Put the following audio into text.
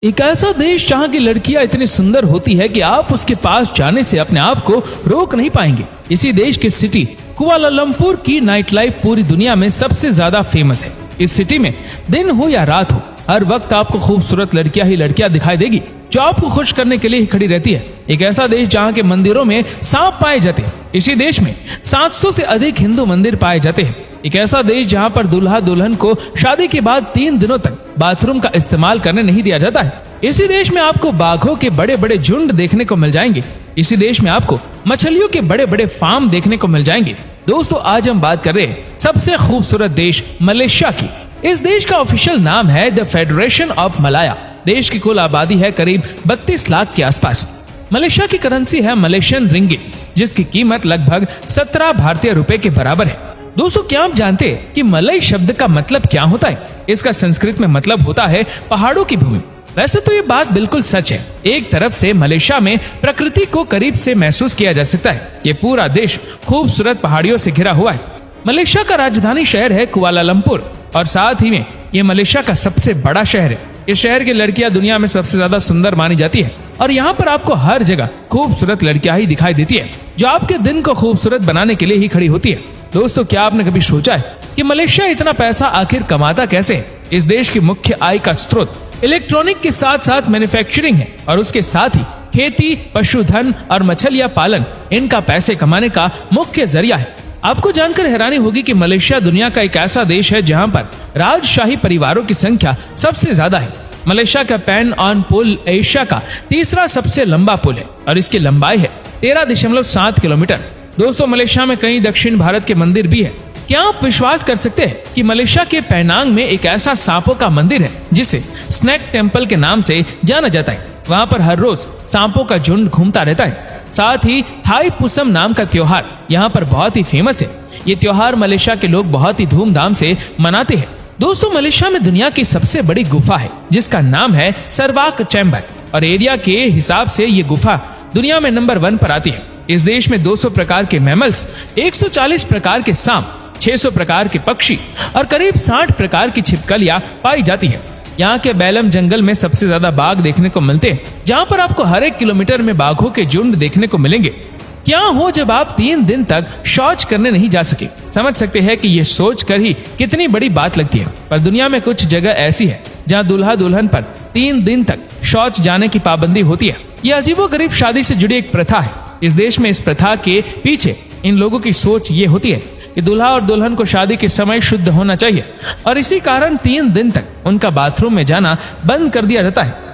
एक ऐसा देश जहाँ की लड़कियां इतनी सुंदर होती है कि आप उसके पास जाने से अपने आप को रोक नहीं पाएंगे। इसी देश की सिटी कुआलालंपुर की नाइट लाइफ पूरी दुनिया में सबसे ज्यादा फेमस है। इस सिटी में दिन हो या रात हो, हर वक्त आपको खूबसूरत लड़कियां ही लड़कियां दिखाई देगी जो आपको खुश करने के लिए ही खड़ी रहती है। एक ऐसा देश जहाँ के मंदिरों में सांप पाए जाते हैं। इसी देश में 700 से अधिक हिंदू मंदिर पाए जाते हैं। एक ऐसा देश जहाँ पर दूल्हा दुल्हन को शादी के बाद 3 दिनों तक बाथरूम का इस्तेमाल करने नहीं दिया जाता है। इसी देश में आपको बाघों के बड़े बड़े झुंड देखने को मिल जाएंगे। इसी देश में आपको मछलियों के बड़े बड़े फार्म देखने को मिल जाएंगे। दोस्तों, आज हम बात कर रहे हैं सबसे खूबसूरत देश मलेशिया की। इस देश का ऑफिशियल नाम है द फेडरेशन ऑफ मलाया। देश की कुल आबादी है करीब 32 लाख के आसपास। मलेशिया की करेंसी है मलेशियन रिंगिट, जिसकी कीमत लगभग 17 भारतीय रुपए के बराबर है। दोस्तों, क्या आप जानते हैं कि मलय शब्द का मतलब क्या होता है? इसका संस्कृत में मतलब होता है पहाड़ों की भूमि। वैसे तो ये बात बिल्कुल सच है। एक तरफ से मलेशिया में प्रकृति को करीब से महसूस किया जा सकता है। ये पूरा देश खूबसूरत पहाड़ियों से घिरा हुआ है। मलेशिया का राजधानी शहर है कुआलालंपुर और साथ ही में ये मलेशिया का सबसे बड़ा शहर है। इस शहर की लड़कियां दुनिया में सबसे ज्यादा सुंदर मानी जाती है और यहाँ पर आपको हर जगह खूबसूरत लड़कियां ही दिखाई देती है जो आपके दिन को खूबसूरत बनाने के लिए ही खड़ी होती है। दोस्तों, क्या आपने कभी सोचा है कि मलेशिया इतना पैसा आखिर कमाता कैसे है? इस देश की मुख्य आय का स्रोत इलेक्ट्रॉनिक के साथ साथ मैन्युफैक्चरिंग है और उसके साथ ही खेती, पशुधन और मछलियां पालन इनका पैसे कमाने का मुख्य जरिया है। आपको जानकर हैरानी होगी कि मलेशिया दुनिया का एक ऐसा देश है जहां पर राजशाही परिवारों की संख्या सबसे ज्यादा है। मलेशिया का पैन ऑन पुल एशिया का तीसरा सबसे लंबा पुल है और इसकी लंबाई है 13.7 किलोमीटर। दोस्तों, मलेशिया में कई दक्षिण भारत के मंदिर भी है। क्या आप विश्वास कर सकते हैं कि मलेशिया के पेनांग में एक ऐसा सांपों का मंदिर है जिसे स्नेक टेम्पल के नाम से जाना जाता है। वहाँ पर हर रोज सांपों का झुंड घूमता रहता है। साथ ही थाई पुसम नाम का त्योहार यहाँ पर बहुत ही फेमस है। ये त्योहार मलेशिया के लोग बहुत ही धूमधाम से मनाते हैं। दोस्तों, मलेशिया में दुनिया की सबसे बड़ी गुफा है जिसका नाम है सरवाक चैम्बर और एरिया के हिसाब से ये गुफा दुनिया में नंबर 1 पर आती है। इस देश में 200 प्रकार के मैमल्स, 140 प्रकार के सांप, 600 प्रकार के पक्षी और करीब 60 प्रकार की छिपकलियां पाई जाती है। यहाँ के बैलम जंगल में सबसे ज्यादा बाघ देखने को मिलते हैं, जहाँ पर आपको हर 1 किलोमीटर में बाघों के झुंड देखने को मिलेंगे। क्या हो जब आप 3 दिन तक शौच करने नहीं जा सके? समझ सकते हैं कि ये सोच कर ही कितनी बड़ी बात लगती है। पर दुनिया में कुछ जगह ऐसी है जहाँ दूल्हा दुल्हन पर 3 दिन तक शौच जाने की पाबंदी होती है। ये अजीबोगरीब शादी से जुड़ी एक प्रथा है। इस देश में इस प्रथा के पीछे इन लोगों की सोच ये होती है कि दूल्हा और दुल्हन को शादी के समय शुद्ध होना चाहिए और इसी कारण 3 दिन तक उनका बाथरूम में जाना बंद कर दिया जाता है।